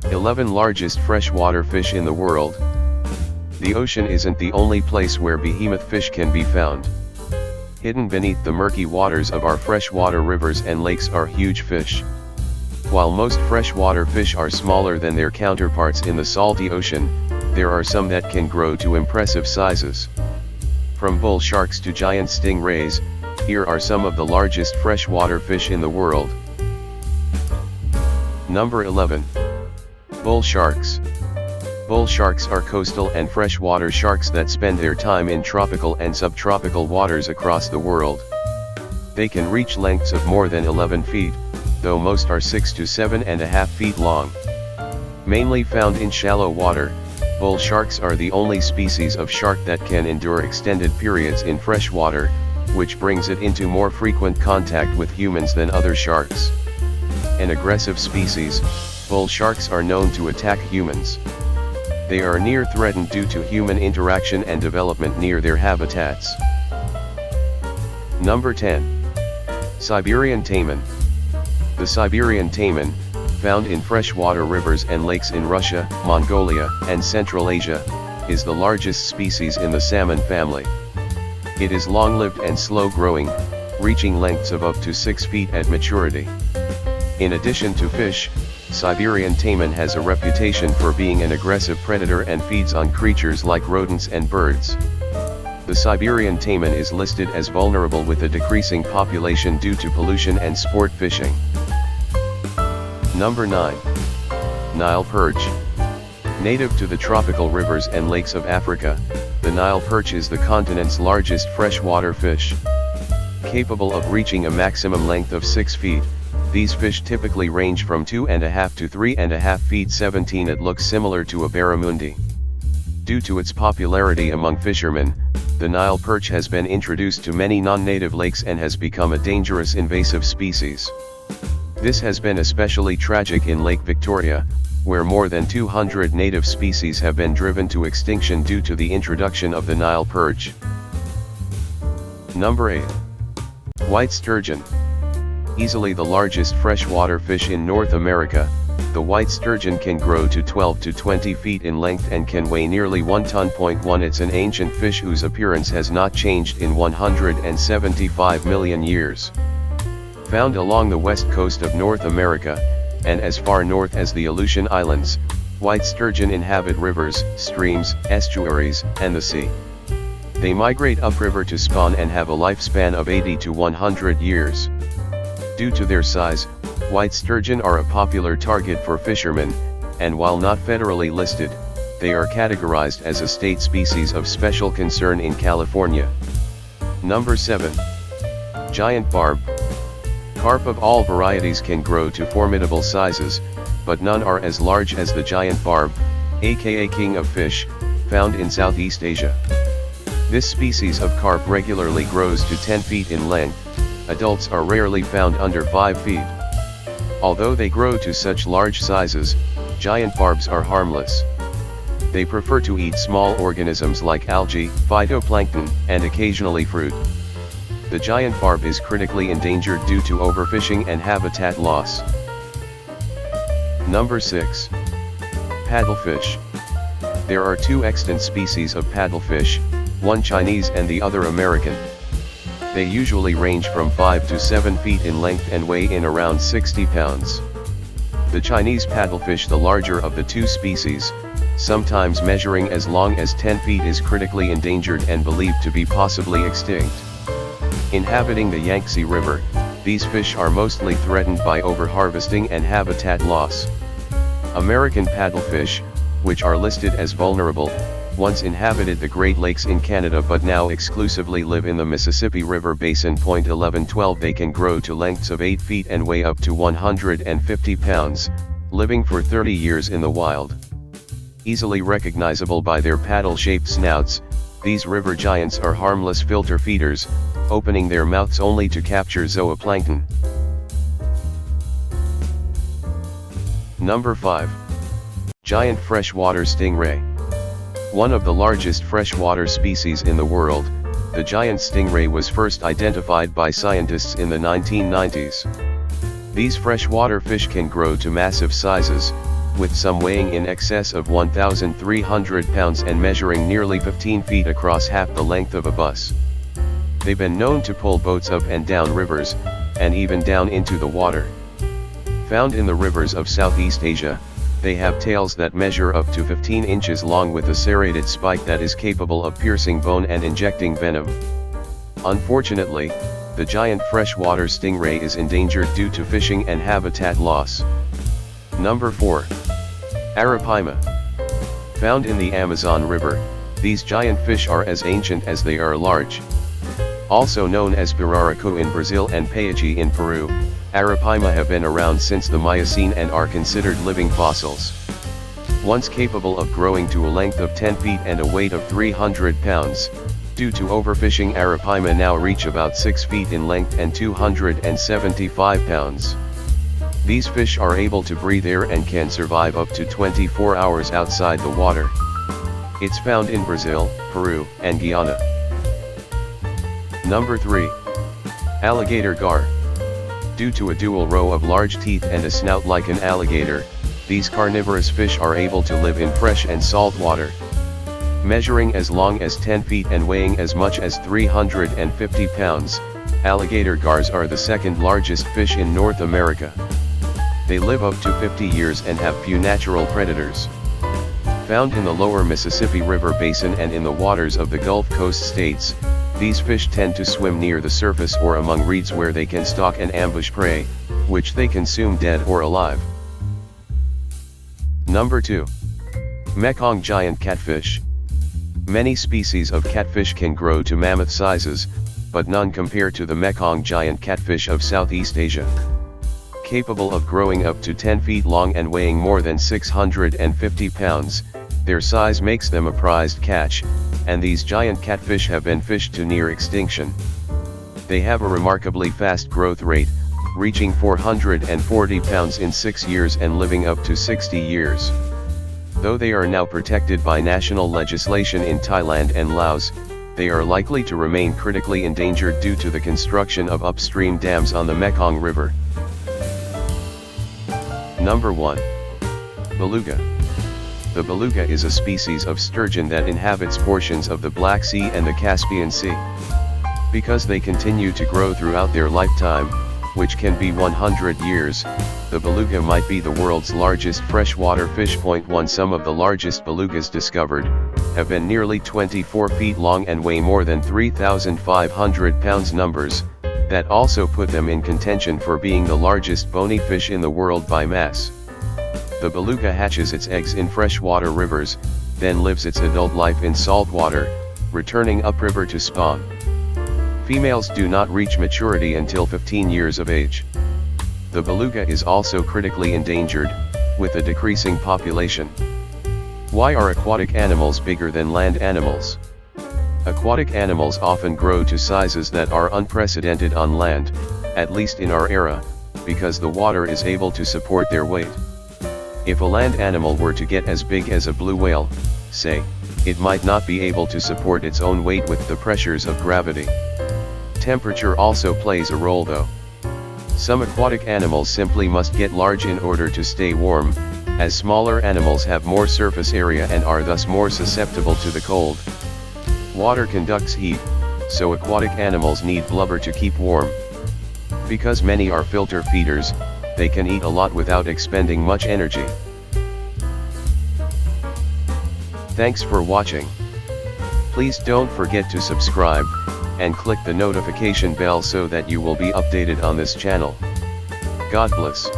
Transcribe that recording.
11 largest freshwater fish in the world. The ocean isn't the only place where behemoth fish can be found. Hidden beneath the murky waters of our freshwater rivers and lakes are huge fish. While most freshwater fish are smaller than their counterparts in the salty ocean, there are some that can grow to impressive sizes. From bull sharks to giant stingrays, here are some of the largest freshwater fish in the world. Number 11. Bull sharks. Bull sharks are coastal and freshwater sharks that spend their time in tropical and subtropical waters across the world. They can reach lengths of more than 11 feet, though most are 6 to 7.5 feet long. Mainly found in shallow water, bull sharks are the only species of shark that can endure extended periods in fresh water, which brings it into more frequent contact with humans than other sharks. An aggressive species, bull sharks are known to attack humans. They are near threatened due to human interaction and development near their habitats. Number 10. Siberian Taimen. The Siberian Taimen, found in freshwater rivers and lakes in Russia, Mongolia, and Central Asia, is the largest species in the salmon family. It is long-lived and slow-growing, reaching lengths of up to 6 feet at maturity. In addition to fish, Siberian Taimen has a reputation for being an aggressive predator and feeds on creatures like rodents and birds. The Siberian Taimen is listed as vulnerable with a decreasing population due to pollution and sport fishing. Number 9. Nile Perch. Native to the tropical rivers and lakes of Africa, the Nile Perch is the continent's largest freshwater fish. Capable of reaching a maximum length of 6 feet, these fish typically range from 2.5 to 3.5 feet 17. It looks similar to a barramundi. Due to its popularity among fishermen, the Nile perch has been introduced to many non-native lakes and has become a dangerous invasive species. This has been especially tragic in Lake Victoria, where more than 200 native species have been driven to extinction due to the introduction of the Nile perch. Number 8. White sturgeon. Easily the largest freshwater fish in North America, the white sturgeon can grow to 12 to 20 feet in length and can weigh nearly 1 ton. 1 It's an ancient fish whose appearance has not changed in 175 million years. Found along the west coast of North America, and as far north as the Aleutian Islands, white sturgeon inhabit rivers, streams, estuaries, and the sea. They migrate upriver to spawn and have a lifespan of 80 to 100 years. Due to their size, white sturgeon are a popular target for fishermen, and while not federally listed, they are categorized as a state species of special concern in California. Number 7. Giant barb. Carp of all varieties can grow to formidable sizes, but none are as large as the giant barb, aka king of fish, found in Southeast Asia. This species of carp regularly grows to 10 feet in length. Adults are rarely found under 5 feet. Although they grow to such large sizes, giant barbs are harmless. They prefer to eat small organisms like algae, phytoplankton, and occasionally fruit. The giant barb is critically endangered due to overfishing and habitat loss. Number 6. Paddlefish. There are 2 extant species of paddlefish, one Chinese and the other American. They usually range from 5 to 7 feet in length and weigh in around 60 pounds. The Chinese paddlefish, the larger of the 2 species, sometimes measuring as long as 10 feet, is critically endangered and believed to be possibly extinct. Inhabiting the Yangtze River, these fish are mostly threatened by overharvesting and habitat loss. American paddlefish, which are listed as vulnerable, once inhabited the Great Lakes in Canada but now exclusively live in the Mississippi River Basin. 11-12 They can grow to lengths of 8 feet and weigh up to 150 pounds, living for 30 years in the wild. Easily recognizable by their paddle-shaped snouts, these river giants are harmless filter feeders, opening their mouths only to capture zooplankton. Number 5. Giant freshwater stingray. One of the largest freshwater species in the world, the giant stingray was first identified by scientists in the 1990s. These freshwater fish can grow to massive sizes, with some weighing in excess of 1,300 pounds and measuring nearly 15 feet across, half the length of a bus. They've been known to pull boats up and down rivers, and even down into the water. Found in the rivers of Southeast Asia, they have tails that measure up to 15 inches long with a serrated spike that is capable of piercing bone and injecting venom. Unfortunately, the giant freshwater stingray is endangered due to fishing and habitat loss. Number 4. Arapaima. Found in the Amazon River, these giant fish are as ancient as they are large. Also known as piraracu in Brazil and payaji in Peru, Arapaima have been around since the Miocene and are considered living fossils. Once capable of growing to a length of 10 feet and a weight of 300 pounds, due to overfishing Arapaima now reach about 6 feet in length and 275 pounds. These fish are able to breathe air and can survive up to 24 hours outside the water. It's found in Brazil, Peru, and Guyana. Number 3. Alligator Gar. Due to a dual row of large teeth and a snout like an alligator, these carnivorous fish are able to live in fresh and salt water. Measuring as long as 10 feet and weighing as much as 350 pounds, alligator gars are the second largest fish in North America. They live up to 50 years and have few natural predators. Found in the lower Mississippi River basin and in the waters of the Gulf Coast states, these fish tend to swim near the surface or among reeds where they can stalk and ambush prey, which they consume dead or alive. Number 2. Mekong giant catfish. Many species of catfish can grow to mammoth sizes, but none compare to the Mekong giant catfish of Southeast Asia. Capable of growing up to 10 feet long and weighing more than 650 pounds, their size makes them a prized catch, and these giant catfish have been fished to near extinction. They have a remarkably fast growth rate, reaching 440 pounds in 6 years and living up to 60 years. Though they are now protected by national legislation in Thailand and Laos, they are likely to remain critically endangered due to the construction of upstream dams on the Mekong River. Number 1. Beluga. The beluga is a species of sturgeon that inhabits portions of the Black Sea and the Caspian Sea. Because they continue to grow throughout their lifetime, which can be 100 years, the beluga might be the world's largest freshwater fish. Some of the largest belugas discovered have been nearly 24 feet long and weigh more than 3,500 pounds, numbers that also put them in contention for being the largest bony fish in the world by mass. The beluga hatches its eggs in freshwater rivers, then lives its adult life in salt water, returning upriver to spawn. Females do not reach maturity until 15 years of age. The beluga is also critically endangered, with a decreasing population. Why are aquatic animals bigger than land animals? Aquatic animals often grow to sizes that are unprecedented on land, at least in our era, because the water is able to support their weight. If a land animal were to get as big as a blue whale, say, it might not be able to support its own weight with the pressures of gravity. Temperature also plays a role though. Some aquatic animals simply must get large in order to stay warm, as smaller animals have more surface area and are thus more susceptible to the cold. Water conducts heat, so aquatic animals need blubber to keep warm. Because many are filter feeders, they can eat a lot without expending much energy. Thanks for watching. Please don't forget to subscribe, and click the notification bell so that you will be updated on this channel. God bless.